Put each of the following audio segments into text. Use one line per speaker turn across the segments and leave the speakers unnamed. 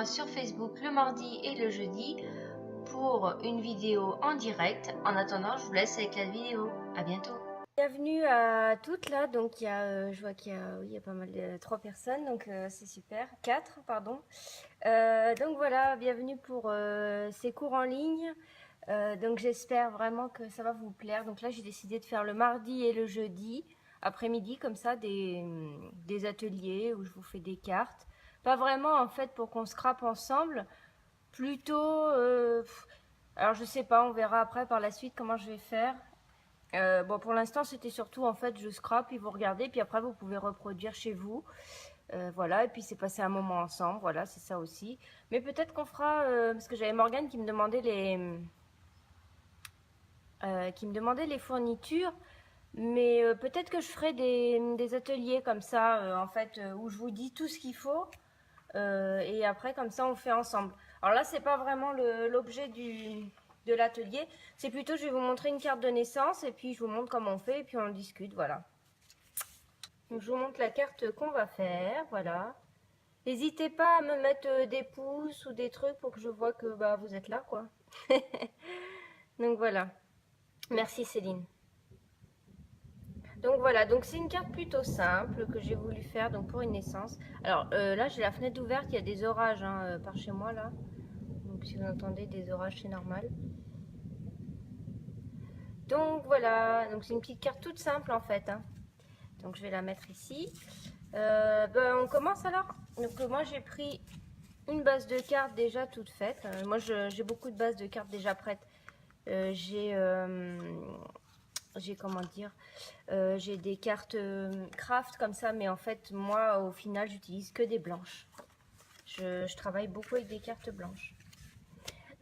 moi sur Facebook le mardi et le jeudi pour une vidéo en direct. En attendant, je vous laisse avec la vidéo. À bientôt.
Bienvenue à toutes là, donc je vois qu'il y a, oui, il y a pas mal de 3 personnes, donc c'est super, 4 pardon. Donc voilà, bienvenue pour ces cours en ligne. Donc j'espère vraiment que ça va vous plaire. Donc là j'ai décidé de faire le mardi et le jeudi après-midi comme ça des ateliers où je vous fais des cartes. Pas vraiment en fait pour qu'on scrape ensemble, plutôt alors je sais pas, on verra après par la suite comment je vais faire. Bon, pour l'instant, c'était surtout en fait, je scrape, puis vous regardez, puis après vous pouvez reproduire chez vous. Voilà, et puis c'est passer un moment ensemble, voilà, c'est ça aussi. Mais peut-être qu'on fera, parce que j'avais Morgane qui me demandait les fournitures, mais peut-être que je ferai des ateliers comme ça, en fait, où je vous dis tout ce qu'il faut, et après comme ça on fait ensemble. Alors là, c'est pas vraiment l'objet de l'atelier, c'est plutôt je vais vous montrer une carte de naissance et puis je vous montre comment on fait et puis on discute, voilà. Donc je vous montre la carte qu'on va faire, voilà. N'hésitez pas à me mettre des pouces ou des trucs pour que je vois que bah, vous êtes là, quoi. Donc voilà. Merci Céline. Donc voilà, donc c'est une carte plutôt simple que j'ai voulu faire donc pour une naissance. Alors là j'ai la fenêtre ouverte, il y a des orages hein, par chez moi là. Donc si vous entendez des orages c'est normal. Donc voilà, donc c'est une petite carte toute simple en fait. Hein. Donc je vais la mettre ici. On commence alors. Donc moi j'ai pris une base de cartes déjà toute faite. Moi j'ai beaucoup de bases de cartes déjà prêtes. J'ai comment dire, j'ai des cartes craft comme ça, mais en fait moi au final j'utilise que des blanches. Je travaille beaucoup avec des cartes blanches.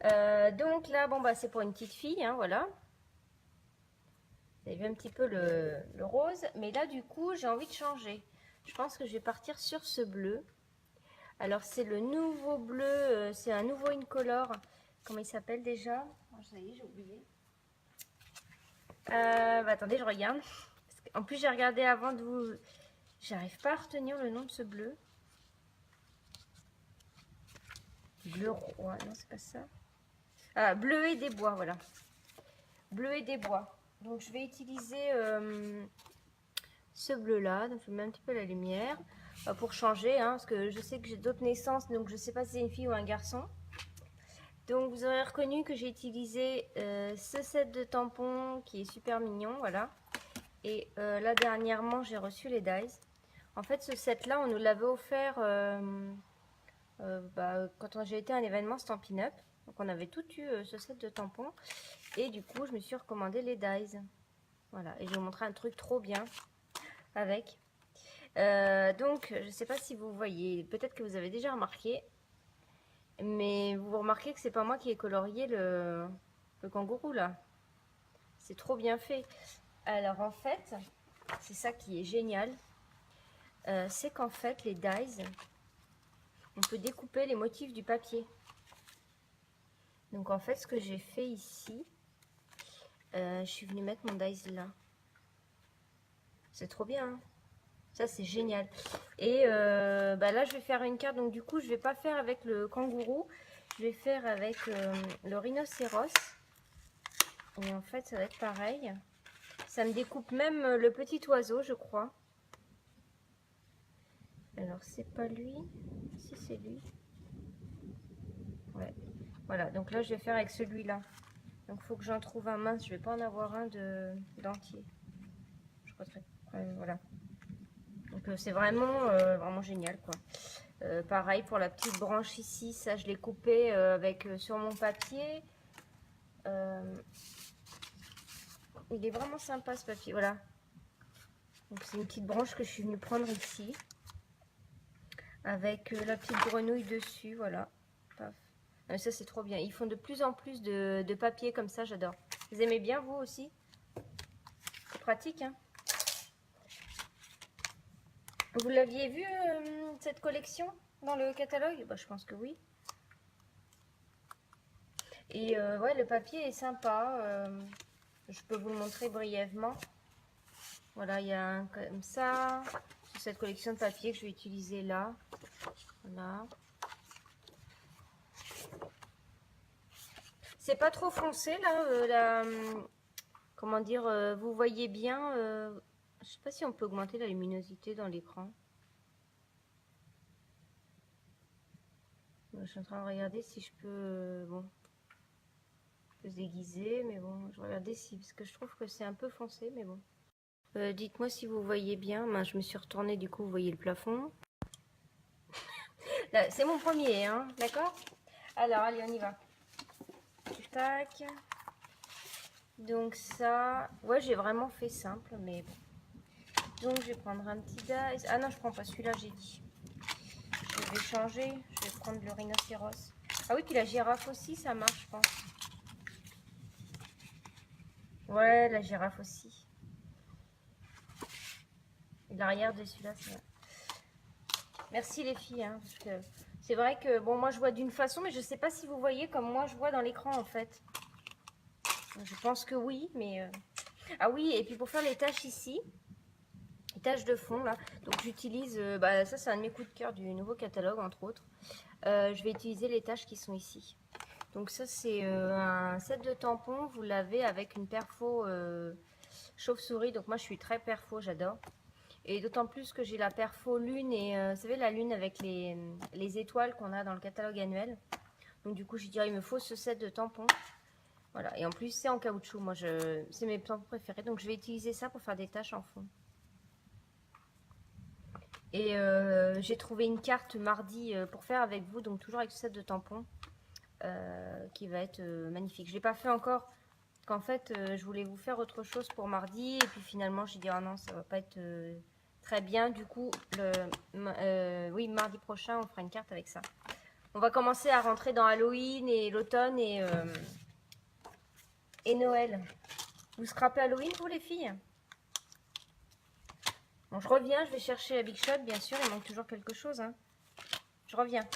Donc là bon bah c'est pour une petite fille, hein, voilà. Vous avez vu un petit peu le rose, mais là du coup j'ai envie de changer. Je pense que je vais partir sur ce bleu. Alors c'est le nouveau bleu, c'est un nouveau incolore. Comment il s'appelle déjà? Oh, ça y est, j'ai oublié. Attendez, je regarde. En plus j'ai regardé avant de vous... J'arrive pas à retenir le nom de ce bleu. Bleu roi, non c'est pas ça. Ah, bleuet des bois, voilà. Bleuet des bois. Donc je vais utiliser ce bleu là. Donc je mets un petit peu la lumière pour changer. Hein, parce que je sais que j'ai d'autres naissances. Donc je sais pas si c'est une fille ou un garçon. Donc vous aurez reconnu que j'ai utilisé ce set de tampons qui est super mignon. Voilà. Et là dernièrement j'ai reçu les dies. En fait ce set là on nous l'avait offert quand j'ai été à un événement Stampin' Up. Donc on avait tout eu ce set de tampons. Et du coup je me suis recommandé les dies. Voilà. Et je vais vous montrer un truc trop bien avec. Donc je ne sais pas si vous voyez. Peut-être que vous avez déjà remarqué. Mais vous remarquez que c'est pas moi qui ai colorié le kangourou là. C'est trop bien fait. Alors en fait, c'est ça qui est génial. C'est qu'en fait les dies, on peut découper les motifs du papier. Donc en fait ce que j'ai fait ici, je suis venue mettre mon dies là. C'est trop bien. Hein, ça c'est génial. Et là je vais faire une carte. Donc du coup je vais pas faire avec le kangourou. Je vais faire avec le rhinocéros. Et en fait ça va être pareil. Ça me découpe même le petit oiseau, je crois. Alors, c'est pas lui. Si, c'est lui. Ouais. Voilà, donc là, je vais faire avec celui-là. Donc, il faut que j'en trouve un mince. Je vais pas en avoir un d'entier. Je crois que voilà. Donc, c'est vraiment, vraiment génial, quoi. Pareil pour la petite branche ici. Ça, je l'ai coupé avec sur mon papier. Il est vraiment sympa, ce papier. Voilà. Donc, c'est une petite branche que je suis venue prendre ici. Avec la petite grenouille dessus, voilà. Paf. Ça c'est trop bien. Ils font de plus en plus de papier comme ça, j'adore. Vous aimez bien vous aussi? C'est pratique, hein? Vous l'aviez vu cette collection dans le catalogue? Bah, je pense que oui. Et ouais, le papier est sympa. Je peux vous le montrer brièvement. Voilà, il y a un comme ça. C'est cette collection de papier que je vais utiliser là. Voilà. C'est pas trop foncé là, comment dire, vous voyez bien, je sais pas si on peut augmenter la luminosité dans l'écran. Je suis en train de regarder si je peux, bon, je peux se déguiser, mais bon, je regardais si, parce que je trouve que c'est un peu foncé, mais bon. Dites-moi si vous voyez bien. Ben, je me suis retournée, du coup, vous voyez le plafond. C'est mon premier, hein, d'accord? Alors, allez, on y va. Tac. Donc ça, ouais, j'ai vraiment fait simple, mais bon. Donc, je vais prendre un petit dice. Ah non, je prends pas celui-là, j'ai dit. Je vais changer. Je vais prendre le rhinocéros. Ah oui, puis la girafe aussi, ça marche, je pense. Ouais, la girafe aussi. L'arrière de celui-là, c'est vrai. Merci les filles, hein, parce que c'est vrai que, bon, moi je vois d'une façon, mais je sais pas si vous voyez comme moi je vois dans l'écran en fait. Je pense que oui, mais... Ah oui, et puis pour faire les tâches ici, les tâches de fond là, donc j'utilise, bah, ça c'est un de mes coups de cœur du nouveau catalogue entre autres. Je vais utiliser les tâches qui sont ici. Donc ça c'est un set de tampons, vous l'avez avec une perfo chauve-souris, donc moi je suis très perfo, j'adore. Et d'autant plus que j'ai la perfo lune et vous savez la lune avec les étoiles qu'on a dans le catalogue annuel. Donc du coup je dirais il me faut ce set de tampons. Voilà, et en plus c'est en caoutchouc, moi c'est mes tampons préférés. Donc je vais utiliser ça pour faire des tâches en fond. Et j'ai trouvé une carte mardi pour faire avec vous, donc toujours avec ce set de tampons. Qui va être magnifique. Je ne l'ai pas fait encore, parce qu'en fait je voulais vous faire autre chose pour mardi. Et puis finalement j'ai dit ah non ça va pas être... très bien, du coup, oui, mardi prochain, on fera une carte avec ça. On va commencer à rentrer dans Halloween et l'automne et Noël. Vous scrapez Halloween, vous, les filles? Bon, je reviens, je vais chercher la Big Shot, bien sûr, il manque toujours quelque chose. Hein. Je reviens.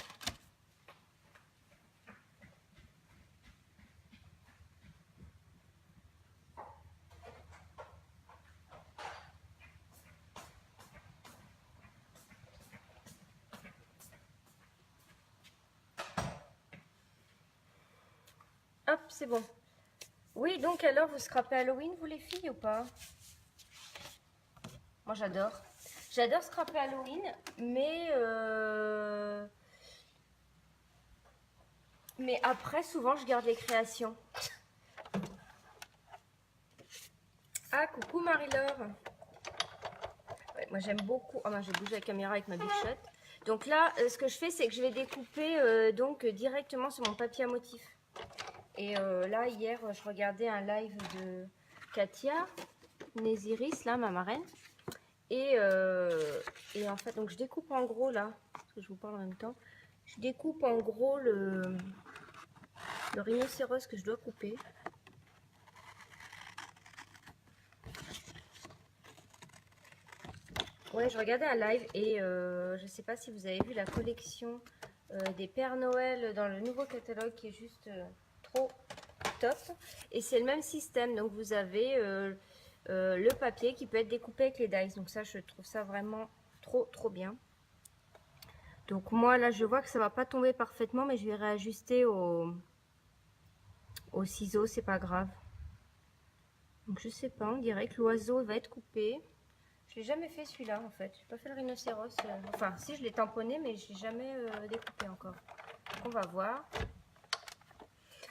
Hop, c'est bon. Oui, donc alors, vous scrapez Halloween, vous, les filles, ou pas? Moi, j'adore. J'adore scraper Halloween, mais après, souvent, je garde les créations. Ah, coucou Marie-Laure. Ouais, moi, j'aime beaucoup... Oh, j'ai bougé la caméra avec ma Big Shot. Donc là, ce que je fais, c'est que je vais découper donc directement sur mon papier à motif. Et là, hier, je regardais un live de Katia Néziris, là, ma marraine. Et en fait, donc je découpe en gros là, parce que je vous parle en même temps. Je découpe en gros le rhinocéros que je dois couper. Ouais, je regardais un live et je sais pas si vous avez vu la collection des Pères Noël dans le nouveau catalogue qui est juste trop top. Et c'est le même système, donc vous avez le papier qui peut être découpé avec les dice. Donc ça, je trouve ça vraiment trop bien. Donc moi là, je vois que ça va pas tomber parfaitement, mais je vais réajuster au ciseau, c'est pas grave. Donc je sais pas, on dirait que l'oiseau va être coupé. Je l'ai jamais fait celui-là en fait. J'ai pas fait le rhinocéros. Enfin, si je l'ai tamponné, mais je l'ai jamais découpé encore. Donc, on va voir.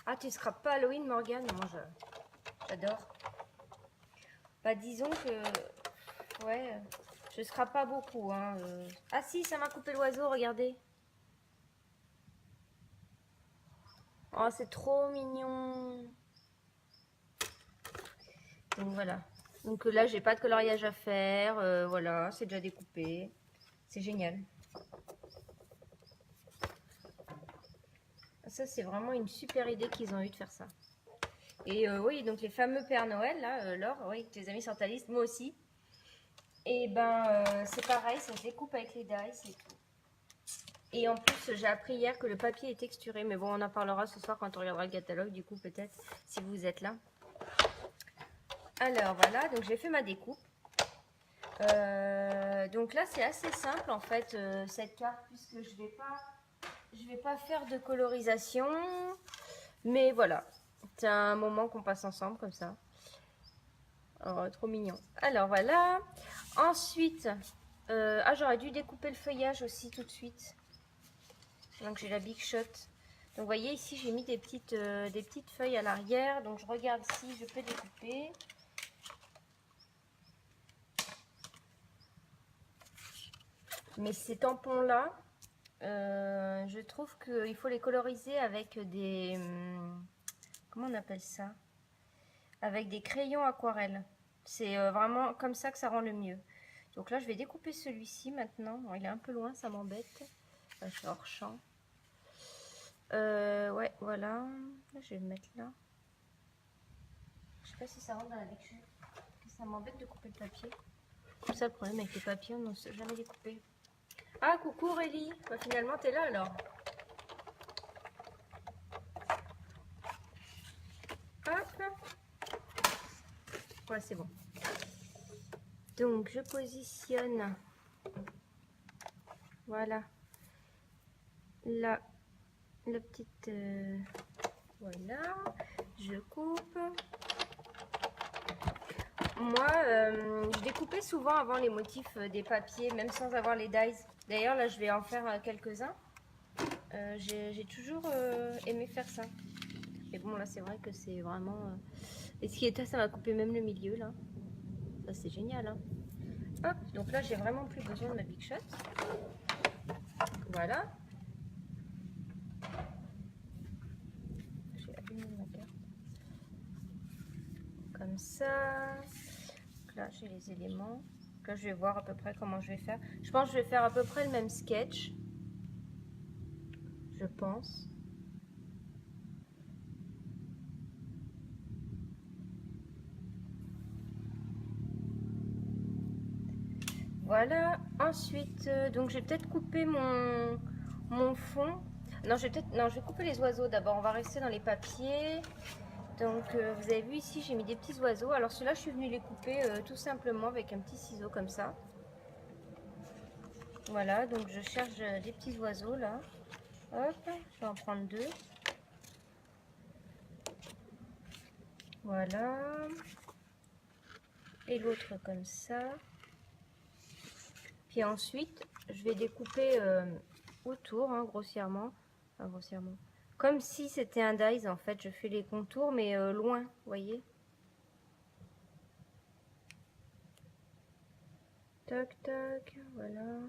Ah, tu scrapes pas Halloween, Morgane? Moi, j'adore. Bah, disons que... Ouais, je scrape pas beaucoup. Hein, Ah si, ça m'a coupé l'oiseau, regardez. Oh, c'est trop mignon. Donc voilà. Donc là, j'ai pas de coloriage à faire. Voilà, c'est déjà découpé. C'est génial. Ça, c'est vraiment une super idée qu'ils ont eu de faire ça. Et oui, donc les fameux Père Noël, là, Laure, oui, tes amis sur ta liste, moi aussi. Et ben, c'est pareil, ça se découpe avec les dice et tout. Et en plus, j'ai appris hier que le papier est texturé. Mais bon, on en parlera ce soir quand on regardera le catalogue, du coup, peut-être, si vous êtes là. Alors, voilà, donc j'ai fait ma découpe. Donc là, c'est assez simple, en fait, cette carte, puisque je vais pas faire de colorisation. Mais voilà. C'est un moment qu'on passe ensemble comme ça. Oh, trop mignon. Alors voilà. Ensuite, j'aurais dû découper le feuillage aussi tout de suite. Donc j'ai la Big Shot. Donc vous voyez ici j'ai mis des petites feuilles à l'arrière. Donc je regarde si je peux découper. Mais ces tampons là, je trouve qu'il faut les coloriser avec des... comment on appelle ça? Avec des crayons aquarelle. C'est vraiment comme ça que ça rend le mieux. Donc là je vais découper celui-ci maintenant. Bon, il est un peu loin, ça m'embête. Enfin, je suis hors champ. Ouais, voilà. Là, je vais le mettre là. Je sais pas si ça rentre dans la lecture. Ça m'embête de couper le papier. C'est ça le problème avec les papiers, on ne sait jamais les couper. Ah, coucou Aurélie. Bah, finalement, t'es là alors. Hop. Ouais, c'est bon. Donc, je positionne. Voilà. Là, la petite... voilà. Je coupe. Moi, je découpais souvent avant les motifs des papiers, même sans avoir les dies. D'ailleurs, là, je vais en faire quelques-uns. J'ai toujours aimé faire ça. Et bon, là, c'est vrai que c'est vraiment... Et ce qui est, ça va couper même le milieu, là. Ça, c'est génial, hein. Hop, donc là, j'ai vraiment plus besoin de ma Big Shot. Voilà. J'ai allumé ma carte. Comme ça. Donc là, j'ai les éléments. Donc là, je vais voir à peu près comment je vais faire. Je pense que je vais faire à peu près le même sketch. Je pense. Voilà. Ensuite, donc je vais peut-être couper mon fond. Non, je vais couper les oiseaux d'abord. On va rester dans les papiers. Donc, vous avez vu ici, j'ai mis des petits oiseaux. Alors, ceux-là, je suis venue les couper tout simplement avec un petit ciseau comme ça. Voilà, donc je cherche des petits oiseaux là. Hop, je vais en prendre deux. Voilà. Et l'autre comme ça. Puis ensuite, je vais découper autour, hein, grossièrement. Enfin, grossièrement. Comme si c'était un dies, en fait. Je fais les contours, mais loin, vous voyez. Toc, toc, voilà.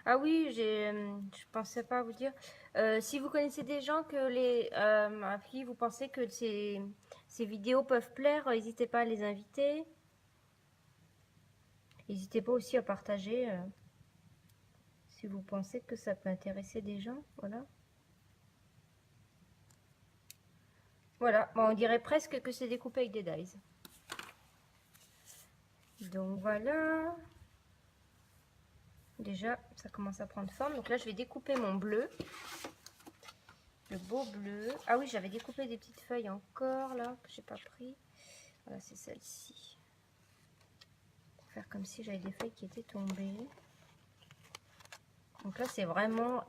Ah oui, je pensais pas vous dire. Si vous connaissez des gens à qui vous pensez que ces vidéos peuvent plaire, n'hésitez pas à les inviter. N'hésitez pas aussi à partager si vous pensez que ça peut intéresser des gens. Voilà. Voilà, bon, on dirait presque que c'est découpé avec des dies. Donc voilà. Déjà, ça commence à prendre forme. Donc là, je vais découper mon bleu. Le beau bleu. Ah oui, j'avais découpé des petites feuilles encore là, que j'ai pas pris. Voilà, c'est celle-ci. Faire comme si j'avais des feuilles qui étaient tombées. Donc là, c'est vraiment...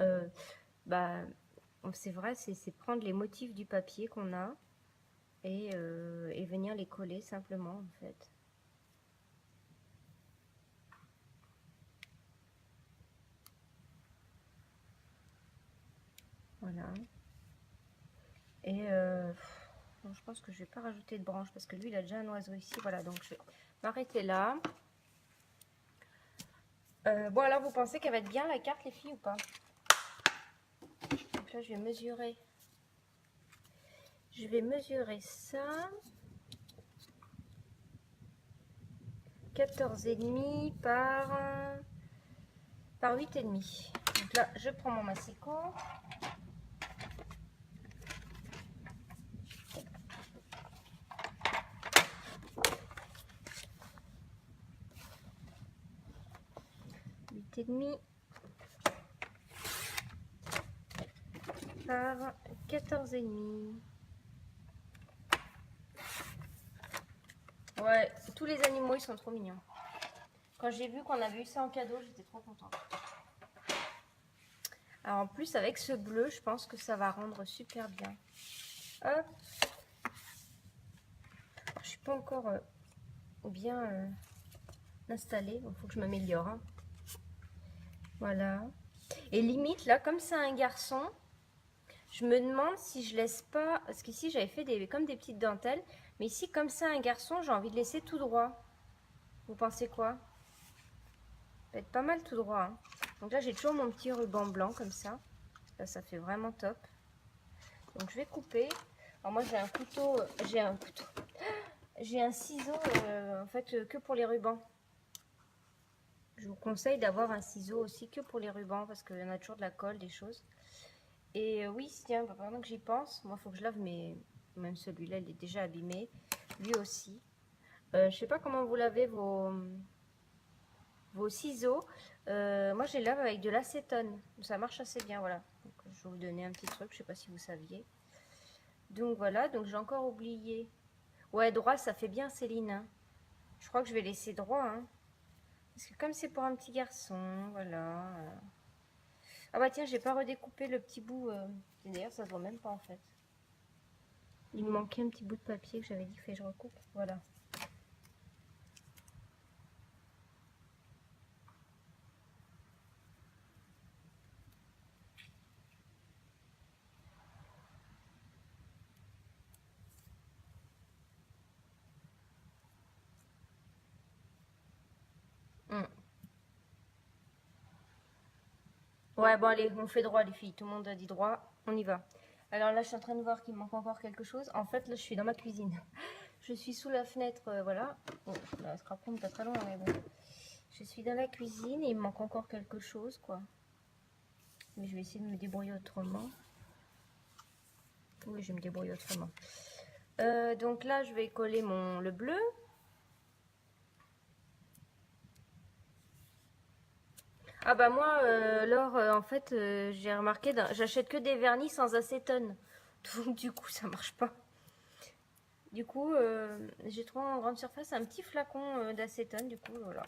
c'est vrai, c'est prendre les motifs du papier qu'on a et venir les coller simplement, en fait. Voilà. Et je pense que je vais pas rajouter de branches parce que lui, il a déjà un oiseau ici. Voilà, donc je vais m'arrêter là. Bon, alors, vous pensez qu'elle va être bien, la carte, les filles, ou pas? Donc là, je vais mesurer. Je vais mesurer ça. 14,5 par 8,5. Donc là, je prends mon massicot. Et demi par 14,5. Ouais, tous les animaux ils sont trop mignons. Quand j'ai vu qu'on avait eu ça en cadeau, j'étais trop contente. Alors en plus avec ce bleu, je pense que ça va rendre super bien. Hop. pas encore bien installé. Il faut que je m'améliore. Hein. Voilà. Et limite, là, comme c'est un garçon, je me demande si je laisse pas... Parce qu'ici, j'avais fait comme des petites dentelles. Mais ici, comme c'est un garçon, j'ai envie de laisser tout droit. Vous pensez quoi? Ça peut être pas mal tout droit. Hein. Donc là, j'ai toujours mon petit ruban blanc comme ça. Là, ça fait vraiment top. Donc, je vais couper. Alors moi, j'ai un couteau... J'ai un ciseau, en fait, que pour les rubans. Je vous conseille d'avoir un ciseau aussi que pour les rubans parce qu'il y en a toujours de la colle, des choses. Et oui, tiens, bah, pendant que j'y pense, moi, il faut que je lave mes... Même celui-là, il est déjà abîmé. Lui aussi. Je sais pas comment vous lavez vos ciseaux. Moi, je les lave avec de l'acétone. Ça marche assez bien, voilà. Donc, je vais vous donner un petit truc, je sais pas si vous saviez. Donc voilà, donc j'ai encore oublié. Ouais, droit, ça fait bien, Céline. Hein. Je crois que je vais laisser droit. Hein. Parce que comme c'est pour un petit garçon, voilà. Ah bah tiens, j'ai pas redécoupé le petit bout. D'ailleurs, ça se voit même pas en fait. Il me manquait un petit bout de papier que j'avais dit que je recoupe. Voilà. Ouais, bon allez, on fait droit les filles. Tout le monde a dit droit. On y va. Alors là, je suis en train de voir qu'il me manque encore quelque chose. En fait, là, je suis dans ma cuisine. Je suis sous la fenêtre, voilà. Bon, la scrap-room pas très loin, mais bon. Je suis dans la cuisine et il me manque encore quelque chose, quoi. Mais je vais essayer de me débrouiller autrement. Oui, je vais me débrouiller autrement. Donc là, je vais coller le bleu. Ah bah moi, Laure, en fait, j'ai remarqué, j'achète que des vernis sans acétone. Donc du coup, ça marche pas. Du coup, j'ai trouvé en grande surface un petit flacon d'acétone, du coup, voilà.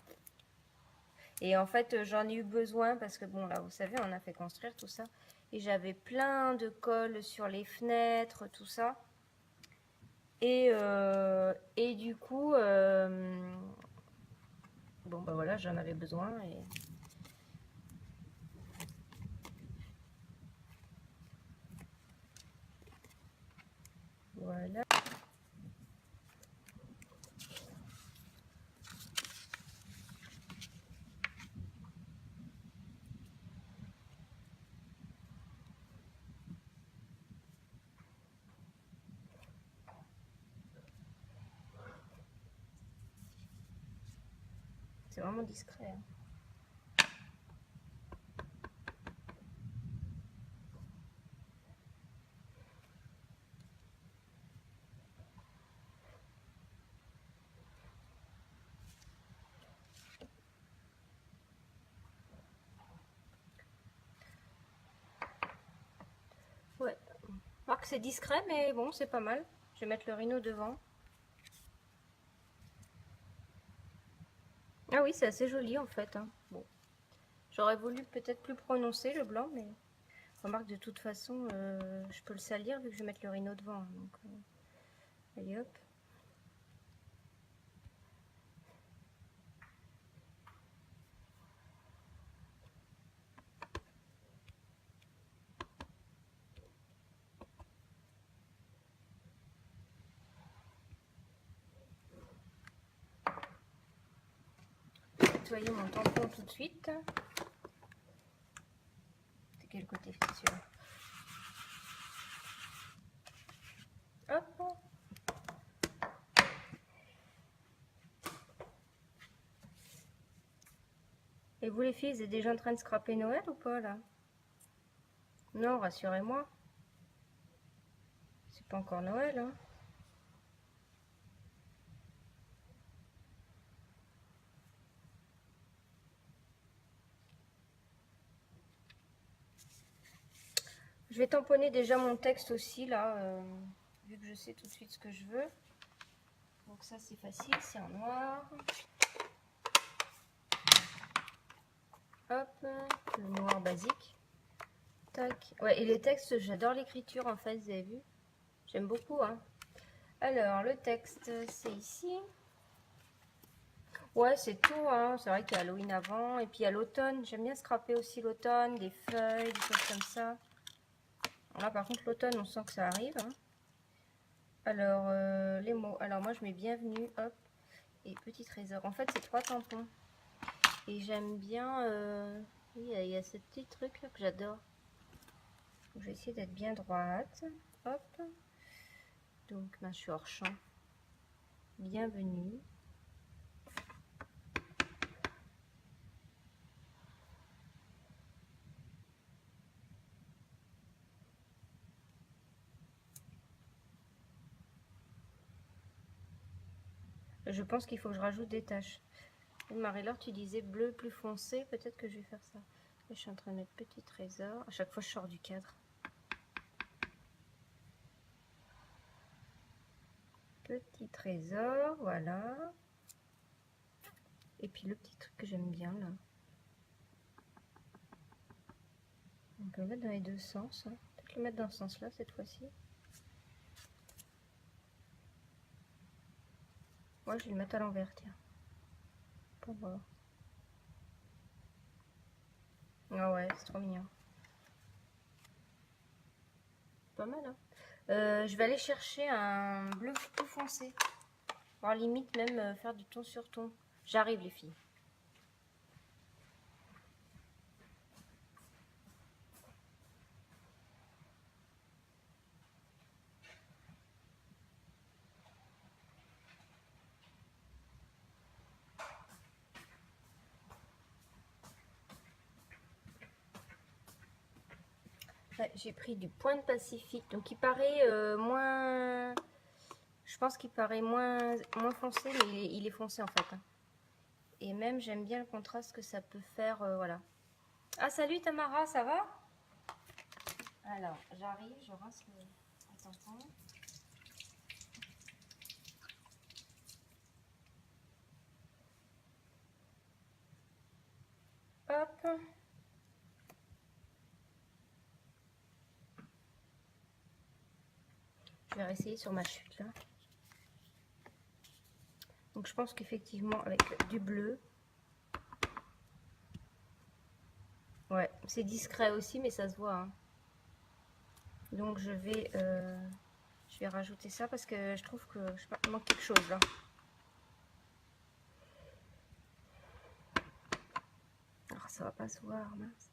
Et en fait, j'en ai eu besoin parce que, bon, là, vous savez, on a fait construire tout ça. Et j'avais plein de colle sur les fenêtres, tout ça. Et du coup, bon, bah voilà, j'en avais besoin. Et... Voilà. C'est vraiment discret. Hein. Ouais. Alors que c'est discret, mais bon, c'est pas mal. Je vais mettre le rhino devant. Ah oui, c'est assez joli en fait. Hein. Bon. J'aurais voulu peut-être plus prononcer le blanc, mais remarque de toute façon, je peux le salir vu que je vais mettre le rhino devant. Donc, allez hop. Nettoyer mon tampon tout de suite. De quel côté celui-là? Hop. Et vous les filles, vous êtes déjà en train de scraper Noël ou pas là? Non, rassurez-moi. C'est pas encore Noël, hein. Je vais tamponner déjà mon texte aussi là, vu que je sais tout de suite ce que je veux. Donc ça c'est facile, c'est en noir. Hop, le noir basique. Tac. Ouais, et les textes, j'adore l'écriture en fait, vous avez vu? J'aime beaucoup, hein. Alors, le texte, c'est ici. Ouais, c'est tout, hein. C'est vrai qu'il y a Halloween avant. Et puis, il y a l'automne. J'aime bien scraper aussi l'automne, des feuilles, des choses comme ça. Là, par contre, l'automne, on sent que ça arrive, hein. Alors, les mots. Alors, moi, je mets bienvenue, hop, et petit trésor. En fait, c'est 3 tampons. Et j'aime bien... oui, il y a ce petit truc là que j'adore. Je vais essayer d'être bien droite. Hop. Donc, ben, je suis hors champ. Bienvenue. Je pense qu'il faut que je rajoute des taches. Marie-Laure, tu disais bleu plus foncé. Peut-être que je vais faire ça. Là, je suis en train de mettre petit trésor. À chaque fois, je sors du cadre. Petit trésor, voilà. Et puis le petit truc que j'aime bien là. On peut le mettre dans les deux sens. Hein. Peut-être le mettre dans ce sens-là cette fois-ci. Moi, je vais le mettre à l'envers, tiens. Pour voir. Ah ouais, c'est trop mignon. Pas mal, hein. Je vais aller chercher un bleu plus foncé. Voire limite même faire du ton sur ton. J'arrive les filles. Ouais, j'ai pris du Pointe Pacifique. Donc il paraît moins... Je pense qu'il paraît moins foncé, mais il est foncé en fait. Hein. Et même j'aime bien le contraste que ça peut faire. Voilà. Ah salut Tamara, ça va? Alors j'arrive, je rince le tampon. Hop. Je vais réessayer sur ma chute là. Donc je pense qu'effectivement avec du bleu. Ouais, c'est discret aussi mais ça se voit. Hein. Donc je vais rajouter ça parce que je trouve que je sais pas, il manque quelque chose là. Alors ça va pas se voir, mince.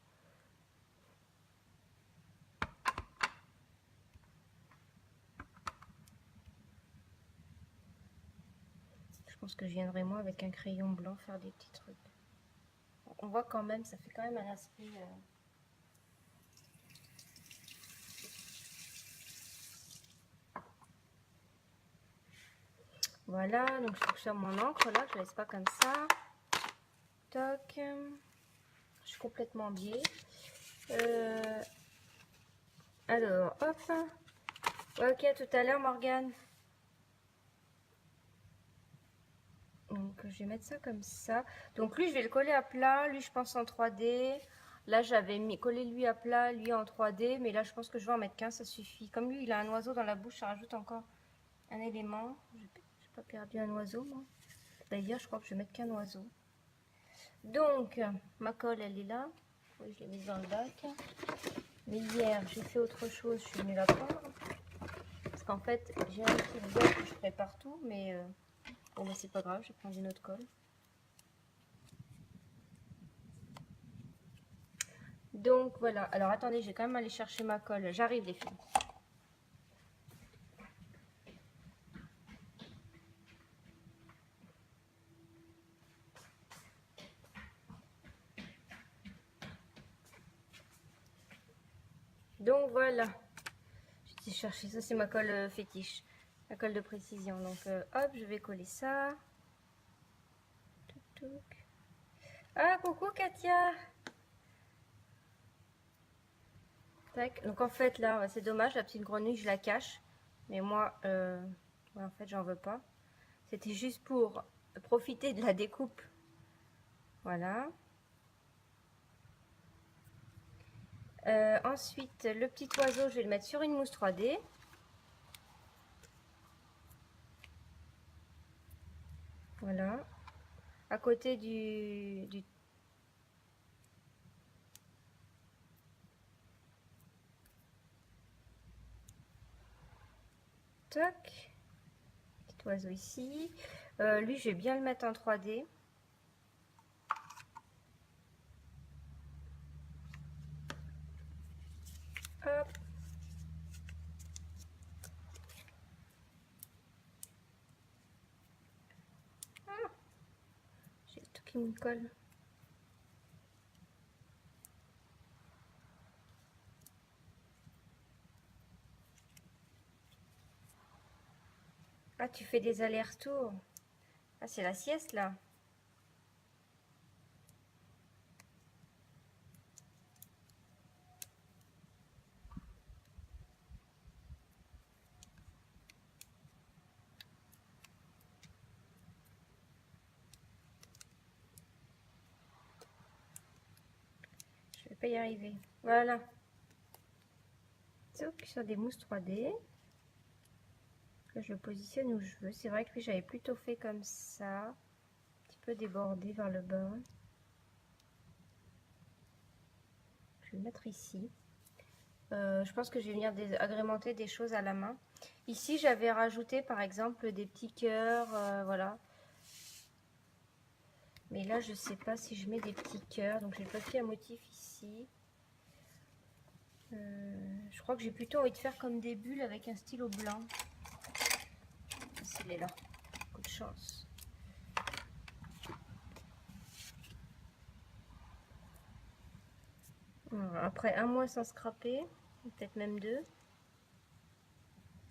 Je pense que je viendrai moi avec un crayon blanc faire des petits trucs. On voit quand même, ça fait quand même un aspect... Voilà, donc je trouve sur mon encre là, je laisse pas comme ça. Toc. Je suis complètement biais. Alors, hop. Ok, tout à l'heure Morgane. Donc je vais mettre ça comme ça. Donc lui je vais le coller à plat, lui je pense en 3D. Là j'avais collé lui à plat, lui en 3D, mais là je pense que je vais en mettre qu'un, ça suffit. Comme lui il a un oiseau dans la bouche, ça rajoute encore un élément. J'ai pas perdu un oiseau moi. D'ailleurs je crois que je vais mettre qu'un oiseau. Donc ma colle elle est là. Oui, je l'ai mise dans le bac. Mais hier j'ai fait autre chose, je suis venue la prendre. Parce qu'en fait j'ai un petit bloc que je ferai partout, mais bon bah c'est pas grave, je vais prendre une autre colle. Donc voilà, alors attendez, je vais quand même aller chercher ma colle. J'arrive les filles. Donc voilà, je vais chercher, ça c'est ma colle fétiche, la colle de précision. Donc hop, je vais coller ça. Ah coucou Katia. Tac. Donc en fait là, c'est dommage, la petite grenouille je la cache. Mais moi, ouais, en fait j'en veux pas. C'était juste pour profiter de la découpe. Voilà. Ensuite, le petit oiseau, je vais le mettre sur une mousse 3D. Voilà. À côté du toc. Petit oiseau ici. Lui, je vais bien le mettre en 3D. Hop. Ah, j'ai le truc qui me colle. Ah, tu fais des allers-retours. Ah, c'est la sieste là. Je vais pas y arriver. Voilà. Donc, sur des mousses 3D. Que je le positionne où je veux. C'est vrai que lui, j'avais plutôt fait comme ça. Un petit peu débordé vers le bas. Je vais le mettre ici. Je pense que je vais venir agrémenter des choses à la main. Ici, j'avais rajouté par exemple des petits cœurs, voilà. Mais là, je sais pas si je mets des petits cœurs. Donc, j'ai le papier à motif ici. Je crois que j'ai plutôt envie de faire comme des bulles avec un stylo blanc. S'il est là. Coup de chance. Voilà. Après, un mois sans scraper. Peut-être même deux.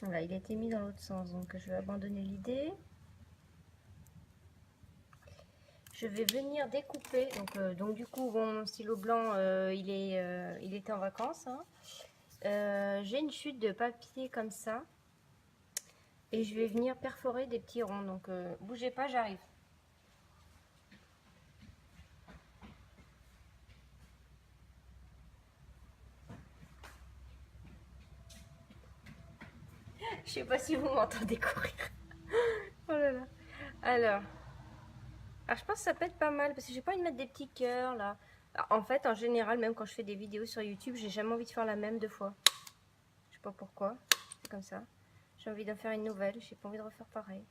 Voilà, il a été mis dans l'autre sens. Donc, je vais abandonner l'idée. Je vais venir découper. Donc du coup, bon, mon stylo blanc, il était en vacances. Hein. J'ai une chute de papier comme ça. Et je vais venir perforer des petits ronds. Donc, bougez pas, j'arrive. Je sais pas si vous m'entendez courir. Oh là là. Alors, je pense que ça peut être pas mal parce que j'ai pas envie de mettre des petits cœurs là. En fait, en général, même quand je fais des vidéos sur YouTube, j'ai jamais envie de faire la même deux fois. Je sais pas pourquoi. C'est comme ça. J'ai envie d'en faire une nouvelle. J'ai pas envie de refaire pareil.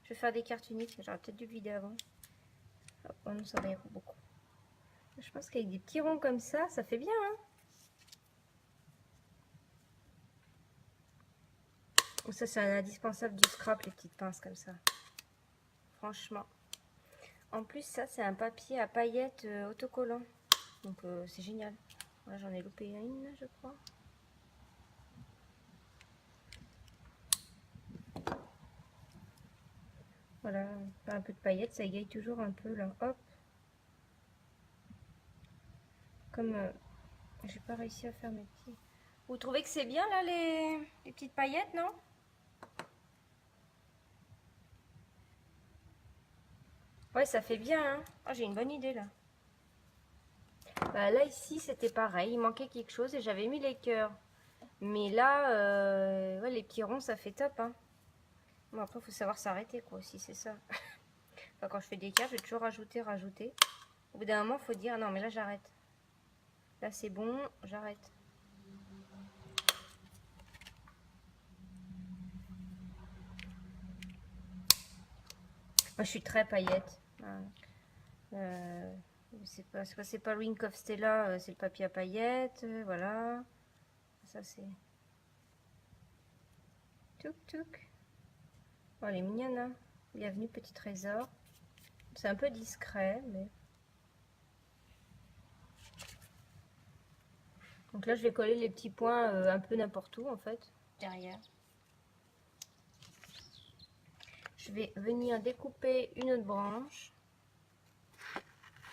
Je vais faire des cartes uniques. J'aurais peut-être dû le vider avant. Oh non, ça va y avoir beaucoup. Je pense qu'avec des petits ronds comme ça fait bien. Hein, ça, c'est un indispensable du scrap, les petites pinces comme ça. Franchement. En plus, ça, c'est un papier à paillettes autocollant. Donc, c'est génial. Voilà, j'en ai loupé une, je crois. Voilà, un peu de paillettes, ça égaye toujours un peu là. Hop. Comme j'ai pas réussi à faire mes petits. Vous trouvez que c'est bien là les petites paillettes, non? Ouais, ça fait bien. Hein. Oh, j'ai une bonne idée là. Bah, là ici c'était pareil, il manquait quelque chose et j'avais mis les cœurs. Mais là, ouais, les petits ronds ça fait top. Hein. Bon, après il faut savoir s'arrêter quoi aussi, c'est ça. Enfin, quand je fais des cartes, je vais toujours rajouter. Au bout d'un moment, il faut dire non mais là j'arrête. Là c'est bon, j'arrête. Moi je suis très paillette. C'est pas le Wink of Stella, c'est le papier à paillettes, voilà. Ça c'est. Touk touk. Oh, elle est mignonne, hein. Bienvenue, petit trésor. C'est un peu discret, mais. Donc là, je vais coller les petits points un peu n'importe où, en fait, derrière. Je vais venir découper une autre branche.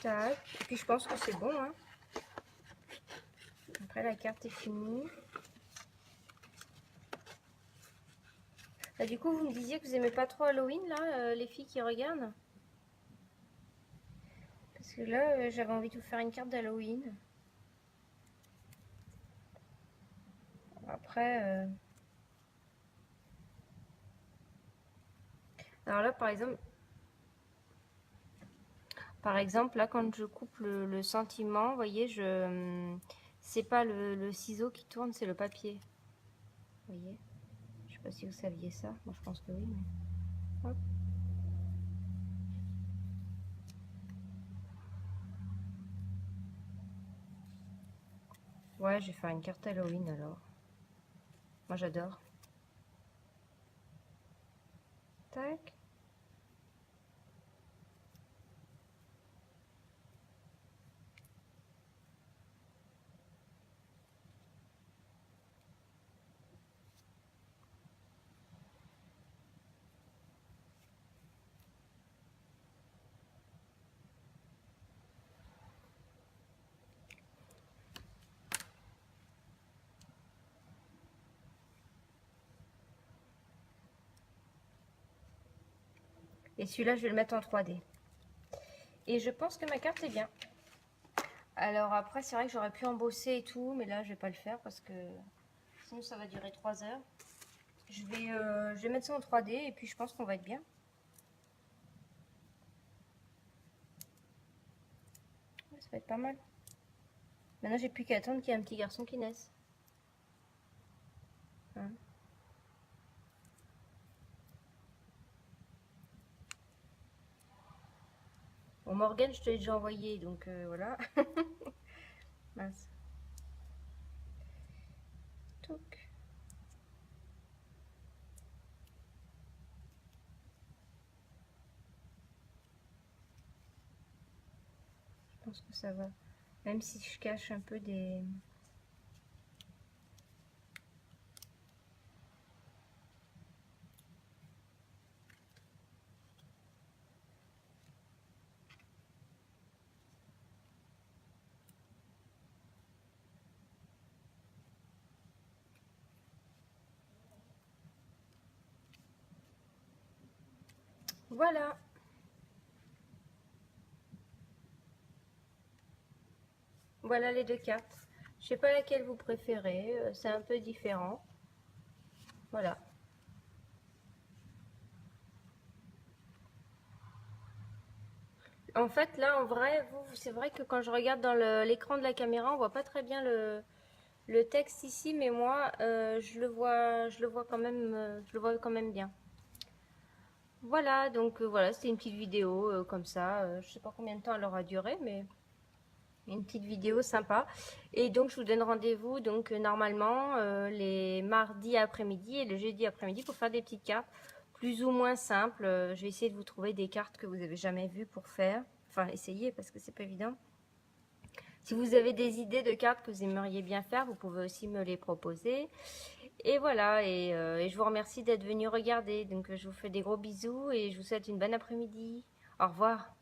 Tac. Et puis, je pense que c'est bon, hein. Après, la carte est finie. Bah, du coup, vous me disiez que vous aimez pas trop Halloween, là, les filles qui regardent. Parce que là, j'avais envie de vous faire une carte d'Halloween. Après, alors là, par exemple, Par exemple, là, quand je coupe le sentiment, vous voyez, c'est pas le ciseau qui tourne, c'est le papier. Vous voyez? Je sais pas si vous saviez ça. Moi, je pense que oui, mais... Hop. Ouais, je vais faire une carte Halloween alors. Moi, j'adore. Tac. Et celui-là, je vais le mettre en 3D. Et je pense que ma carte est bien. Alors après, c'est vrai que j'aurais pu embosser et tout, mais là, je vais pas le faire parce que sinon, ça va durer 3 heures. Je vais mettre ça en 3D et puis je pense qu'on va être bien. Ouais, ça va être pas mal. Maintenant, j'ai plus qu'à attendre qu'il y ait un petit garçon qui naisse. Hein. Bon, Morgane, je te l'ai déjà envoyé, donc voilà. Mince. Touc. Je pense que ça va. Même si je cache un peu des... Voilà. Voilà les deux cartes. Je sais pas laquelle vous préférez. C'est un peu différent. Voilà. En fait, là, en vrai, c'est vrai que quand je regarde dans l'écran de la caméra, on voit pas très bien le texte ici, mais moi, je le vois quand même, je le vois quand même bien. Voilà, donc voilà, c'était une petite vidéo comme ça. Je sais pas combien de temps elle aura duré, mais une petite vidéo sympa. Et donc, je vous donne rendez-vous donc normalement les mardis après-midi et le jeudi après-midi pour faire des petites cartes plus ou moins simples. Je vais essayer de vous trouver des cartes que vous avez jamais vues pour faire. Enfin, essayez parce que c'est pas évident. Si vous avez des idées de cartes que vous aimeriez bien faire, vous pouvez aussi me les proposer. Et voilà, et je vous remercie d'être venu regarder. Donc, je vous fais des gros bisous et je vous souhaite une bonne après-midi. Au revoir.